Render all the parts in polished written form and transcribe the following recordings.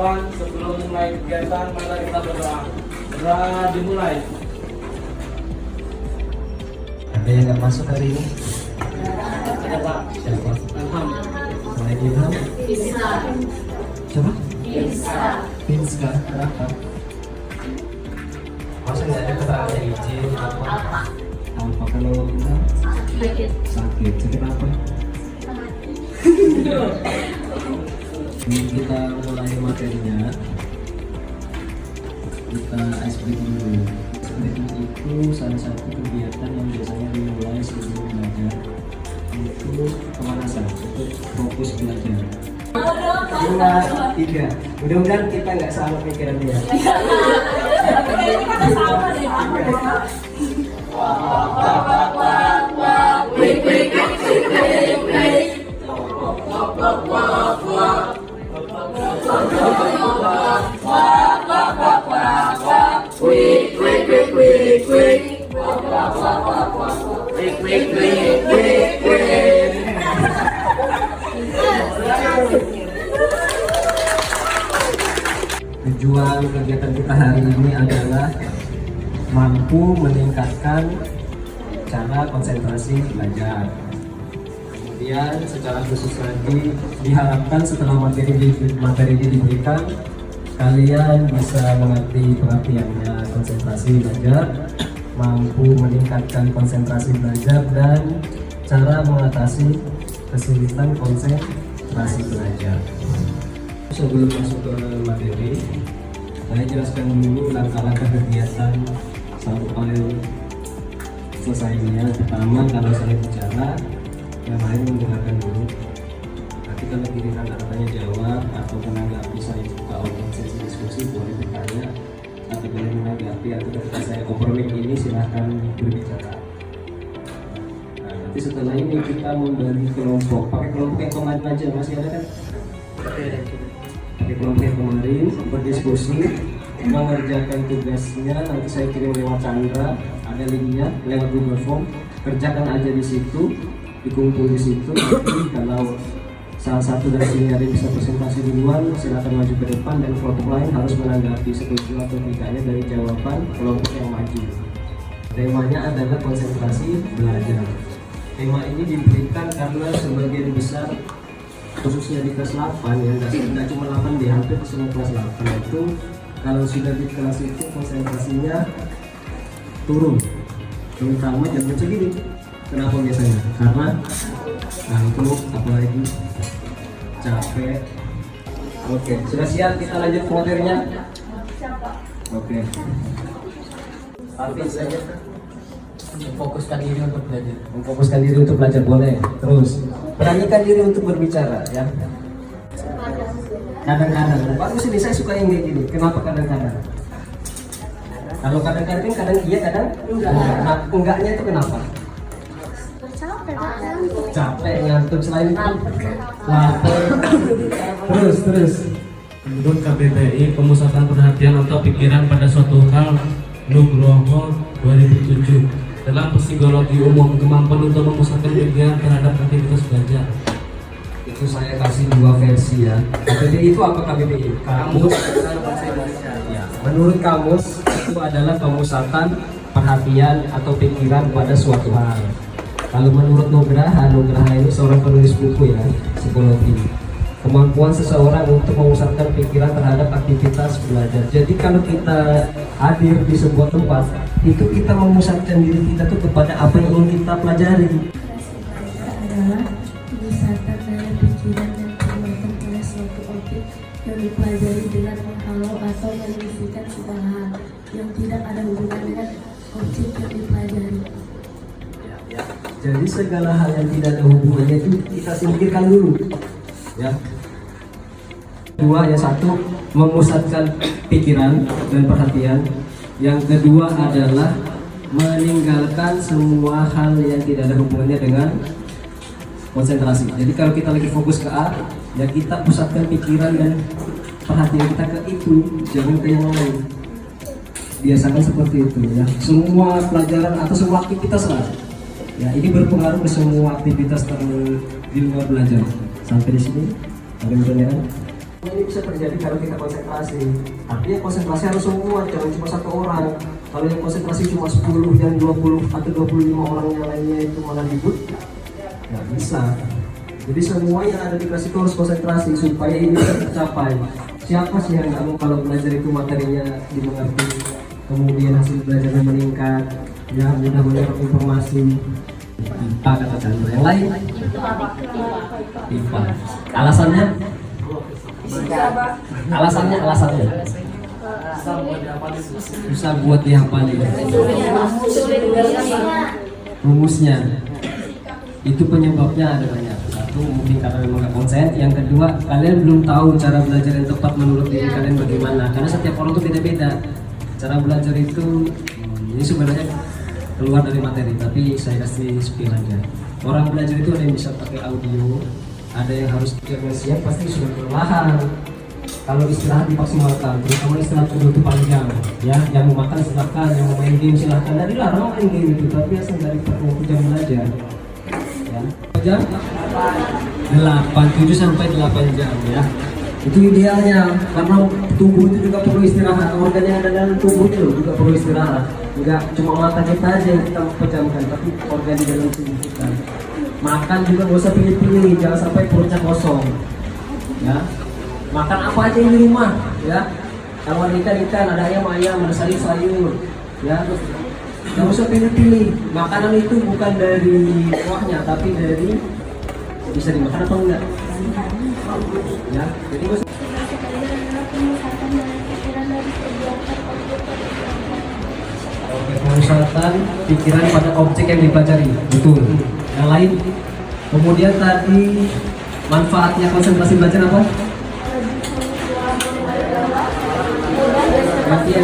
kawan-kawan, sebelum mulai kegiatan, mari kita berdoa. Berdoa dimulai. Ada yang nggak masuk hari ini? Ada Pak. Siapa? Ilham. Selain Ilham? Bisa. Siapa? Bisa. Pinska. Kenapa? Masa nggak ada kata izin apa? Apa kalau Ilham? Sakit. Sakit. Sakit apa? Ini kita mulai materinya. Kita ice breaking dulu. Ice breaking itu salah satu kegiatan yang biasanya dimulai sebelum belajar. Itu pemanasan untuk fokus belajar. 2, 3. Mudah-mudahan kita nggak sama pikirannya. Tujuan kegiatan kita hari ini adalah mampu meningkatkan cara konsentrasi belajar. Kemudian secara khusus lagi diharapkan setelah materi ini diberikan, kalian bisa mengerti pengertiannya konsentrasi belajar, mampu meningkatkan konsentrasi belajar, dan cara mengatasi kesulitan konsentrasi belajar. Sebelum masuk ke materi, saya jelaskan dulu langkah-langkah kegiatan sampai selesainya. Pertama, kalau saya bicara, yang lain mendengarkan dulu. Nanti kalau giliran tanya jawab atau menanggapi saya buka open sesi diskusi, boleh bertanya atau boleh menanggapi, atau ketika saya opening ini silahkan berbicara. Nah, nanti setelah ini kita membagi kelompok. Pakai kelompok yang kemarin aja, masih ada kan? Pakai kelompok yang kemarin, berdiskusi, mengerjakan tugasnya. Nanti saya kirim lewat Chandra, ada linknya lewat Google Form. Kerjakan aja di situ, dikumpul di situ. Nanti kalau salah satu dari sini ada bisa presentasi duluan, silakan maju ke depan, dan kelompok lain harus menanggapi setuju atau tidaknya dari jawaban kelompok yang maju. Temanya adalah konsentrasi belajar. Tema ini diberikan karena sebagian besar, khususnya di kelas 8, yang tidak cuma 8 di hampir semua kelas 8 itu, kalau sudah di kelas itu konsentrasinya turun, terutama jam segini. Kenapa biasanya? Karena ngantuk, apalagi capek. Oke, sudah siap, kita lanjut ke materinya. Oke. Tapi saja Fokuskan diri untuk belajar. memfokuskan diri untuk belajar, boleh. Terus beranikan diri untuk berbicara, ya. Kadang-kadang, bagus ini, saya suka yang kayak gini. Kenapa kadang-kadang? Kalau kadang-kadang kadang iya, kadang enggak. Nah, enggaknya itu kenapa? Capek, ngantuk, selain itu lapar. Terus Menurut KBBI, pemusatan perhatian atau pikiran pada suatu hal Nugroho 2007 dalam psikologi umum, kemampuan untuk memusatkan pikiran terhadap aktivitas belajar. itu saya kasih dua versi, ya. KBBI itu apa? KBBI kamus. Ya, menurut kamus itu adalah pemusatan perhatian atau pikiran pada suatu hal. Kalau menurut Nugraha ini seorang penulis buku, ya, psikologi, kemampuan seseorang untuk memusatkan pikiran terhadap aktivitas belajar. Jadi kalau kita hadir di sebuah tempat, itu kita memusatkan diri kita tuh kepada apa yang ingin kita pelajari. Adalah pemusatan daya pikiran yang dilakukan oleh suatu objek yang dipelajari dengan menghalau atau menyisihkan segala hal yang tidak ada hubungan dengan objek yang dipelajari. Jadi segala hal yang tidak ada hubungannya itu kita singkirkan dulu, ya. Dua, yang satu memusatkan pikiran dan perhatian. Yang kedua adalah meninggalkan semua hal yang tidak ada hubungannya dengan konsentrasi. Jadi kalau kita lagi fokus ke A, ya kita pusatkan pikiran dan perhatian kita ke itu, jangan ke yang lain. Biasakan seperti itu, ya. Semua pelajaran atau semua aktivitas lah, ya, ini berpengaruh ke semua aktivitas di luar belajar. Sampai di sini, ada pertanyaan? Ini bisa terjadi kalau kita konsentrasi. Artinya konsentrasi harus semua, jangan cuma satu orang. Kalau yang konsentrasi cuma 10, yang 20 atau 25 orang yang lainnya itu malah ribut, nggak bisa. Jadi semua yang ada di kelas itu harus konsentrasi supaya ini bisa tercapai. Siapa sih yang nggak mau kalau belajar itu materinya dimengerti, kemudian hasil belajarnya meningkat, ya mudah menyerap informasi. IPA kata Chandra. Yang lain? IPA. Alasannya? Alasannya. Bisa buat dihafalin. Rumusnya. Itu penyebabnya ada banyak. Satu, mungkin karena memang nggak konsen. Yang kedua, kalian belum tahu cara belajar yang tepat menurut diri kalian bagaimana. Karena setiap orang itu beda-beda. Cara belajar itu, ini sebenarnya keluar dari materi, tapi saya kasih spill aja. Orang belajar itu ada yang bisa pakai audio, ada yang harus siap pasti sudah perlahan. Kalau istirahat dimaksimalkan, terutama istirahat penutupan jam. Ya, yang mau makan silahkan, yang mau main game silahkan. Dari larang main game itu, tapi asal dari 40 jam belajar. Ya, jam 7 sampai 8 jam ya. Itu idealnya, karena tubuh itu juga perlu istirahat. Organ yang ada dalam tubuh itu juga perlu istirahat. Enggak cuma mata kita aja yang kita pejamkan, tapi organ di dalam tubuh kita. Makan juga gak usah pilih-pilih, jangan sampai perutnya kosong. Ya, makan apa aja yang di rumah, ya. Kalau ada ikan, ada ayam, ada sayur-sayur, ya. Gak usah pilih-pilih. Makanan itu bukan dari kuahnya, tapi dari bisa dimakan atau enggak. Ya, jadi gak usah. Pemusatan pikiran pada objek yang dipelajari, betul. Yang lain, kemudian tadi manfaatnya konsentrasi belajar apa? Gantian.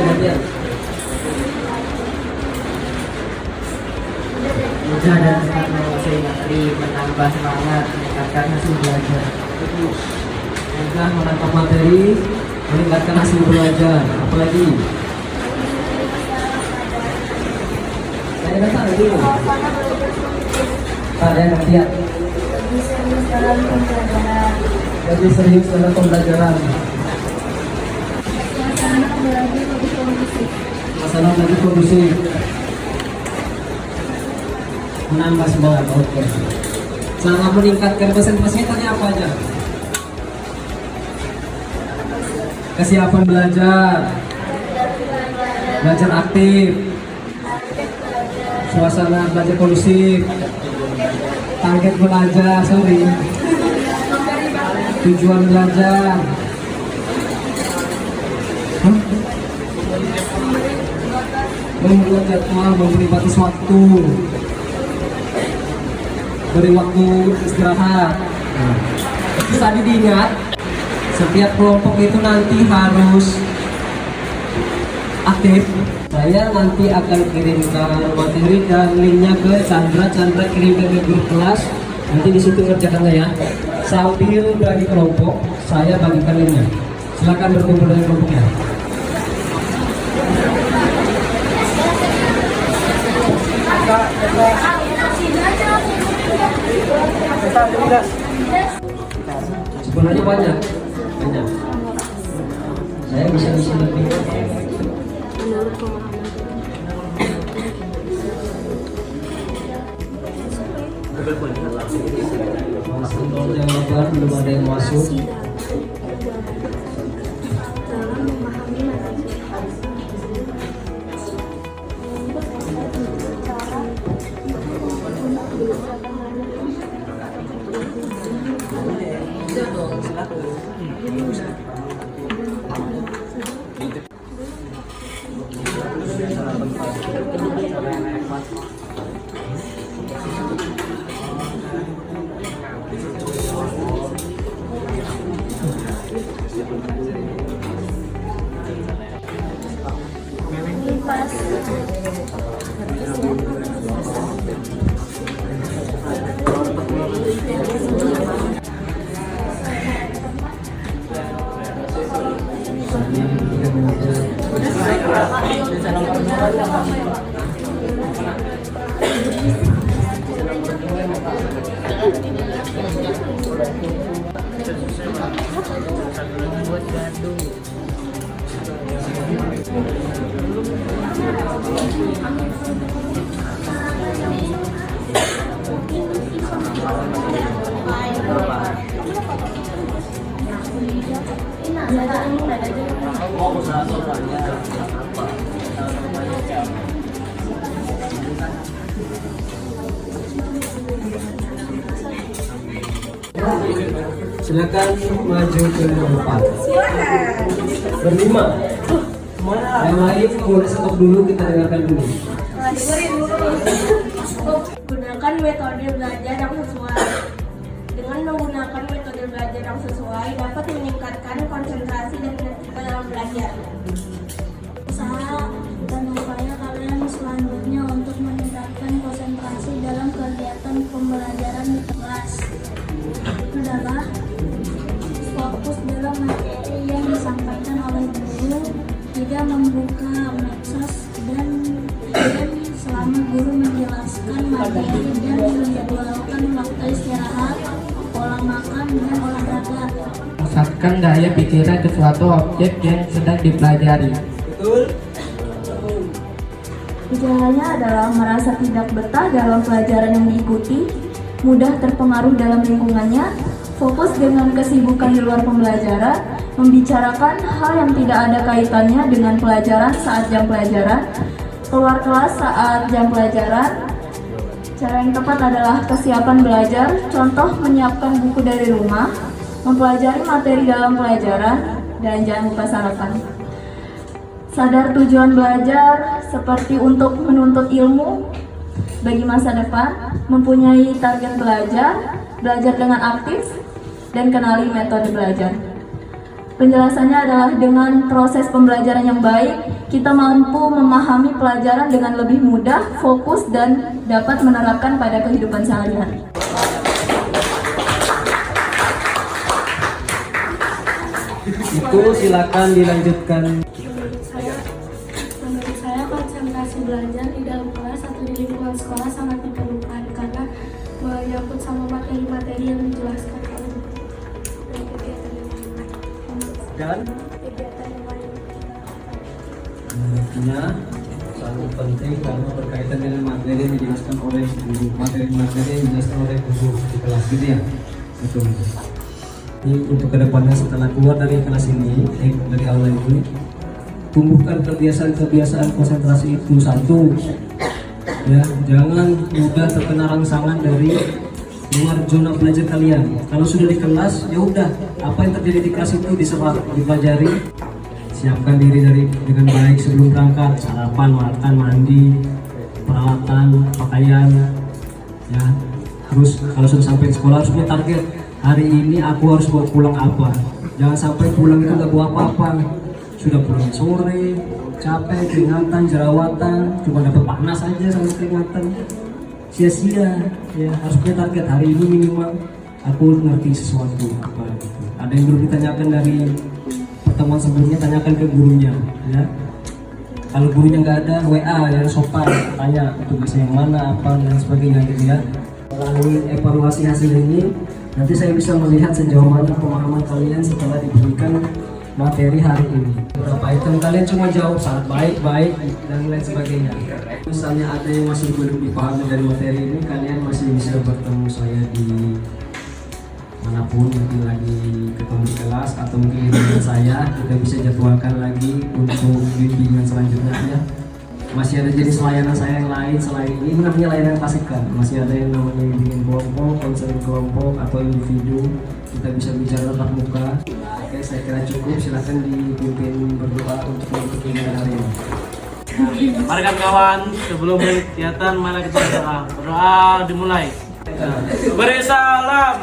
Mudah dan cepat menguasai materi, menambah semangat, meningkatkan hasil belajar. Mudah menangkap materi, meningkatkan hasil belajar. Apalagi? Saya datang dulu. Ada yang gantian. Lebih serius dalam pembelajaran. Masalah lagi kondusif. Menambah semangat. Oke. Cara meningkatkan konsentrasi tadi apa aja? Kesiapan belajar, belajar aktif, suasana belajar kondusif, target belajar, tujuan belajar, membuat jadwal, memberi batas waktu, beri waktu istirahat. Bisa diingat, setiap kelompok itu nanti harus aktif. Saya nanti akan kirimkan materi dan linknya ke Chandra kirimkan ke grup kelas. Nanti di situ kerjakannya ya. Sambil bagi kelompok, saya bagikan linknya. Silakan berkumpul dengan kelompoknya. Sebenarnya banyak. Saya bisa isi lebih. Masih nol jawaban, belum ada yang masuk. sosoknya apa? Namanya siapa? Silakan maju ke depan. Berlima. Yang lain boleh stop dulu, kita dengarkan dulu. Gunakan metode belajar yang sesuai. Dengan menggunakan metode belajar yang sesuai dapat meningkatkan konsentrasi dan ketertiban dalam belajar. Usaha dan upaya kalian selanjutnya untuk meningkatkan konsentrasi dalam kegiatan pembelajaran di kelas adalah fokus dalam materi yang disampaikan oleh guru, tidak membuka medsos dan selama guru menjelaskan materi dan menjadwalkan waktu istirahat, pola makan dan olahraga. Pusatkan daya pikiran ke suatu objek yang sedang dipelajari. Betul. Gejalanya adalah merasa tidak betah dalam pelajaran yang diikuti, mudah terpengaruh dalam lingkungannya, fokus dengan kesibukan di luar pembelajaran, membicarakan hal yang tidak ada kaitannya dengan pelajaran saat jam pelajaran, keluar kelas saat jam pelajaran. Cara yang tepat adalah kesiapan belajar, contoh menyiapkan buku dari rumah, mempelajari materi dalam pelajaran, dan jangan lupa sarapan. Sadar tujuan belajar seperti untuk menuntut ilmu bagi masa depan, mempunyai target belajar, belajar dengan aktif, dan kenali metode belajar. Penjelasannya adalah dengan proses pembelajaran yang baik, kita mampu memahami pelajaran dengan lebih mudah, fokus, dan dapat menerapkan pada kehidupan sehari-hari. Itu silakan dilanjutkan. Menurut saya konsentrasi belajar di dalam kelas atau di lingkungan sekolah sangat diperlukan karena menyangkut sama materi-materi yang dijelaskan oleh kegiatan yang lain. Dan Kegiatan yang lain. menurutnya sangat penting karena berkaitan dengan materi yang dijelaskan oleh guru, materi-materi yang dijelaskan oleh guru di kelas gitu ya. Betul. Ini untuk kedepannya setelah keluar dari kelas ini, dari aula ini, tumbuhkan kebiasaan-kebiasaan konsentrasi itu. Satu, ya, jangan mudah terkena rangsangan dari luar zona belajar kalian. Kalau sudah di kelas, ya udah, apa yang terjadi di kelas itu diserap, dipelajari. Siapkan diri dengan baik sebelum berangkat, sarapan, makan, mandi, peralatan, pakaian. Ya, harus kalau sudah sampai di sekolah harus punya target. Hari ini aku harus bawa pulang apa. Jangan sampai pulang itu nggak bawa apa-apa. Sudah pulang sore, capek, keringatan, jerawatan, cuma dapat panas aja sama keringatan. Sia-sia. Ya, harus punya target. Hari ini minimal aku ngerti sesuatu apa gitu. Ada yang belum ditanyakan dari pertemuan sebelumnya, tanyakan ke gurunya. Ya. Kalau gurunya nggak ada, WA yang sopan, tanya tugasnya yang mana, apa dan sebagainya gitu ya. Melalui evaluasi hasil ini, nanti saya bisa melihat sejauh mana pemahaman kalian setelah diberikan materi hari ini. Beberapa item kalian cuma jawab sangat baik, dan lain sebagainya. Misalnya ada yang masih belum dipahami dari materi ini, kalian masih bisa bertemu saya di manapun, mungkin lagi ketemu di kelas atau mungkin dengan saya. Kita bisa jadwalkan lagi untuk bimbingan selanjutnya ya. Masih ada jenis layanan saya yang lain selain ini, namanya layanan klasikal. Masih ada yang namanya bimbingan kelompok, konseling kelompok atau individu. Kita bisa bicara tatap muka. Oke, saya kira cukup. Silakan dipimpin berdoa untuk menutup bimbingan hari ini. Mari kawan, sebelum kegiatan mari kita berdoa. Berdoa dimulai. Beri salam.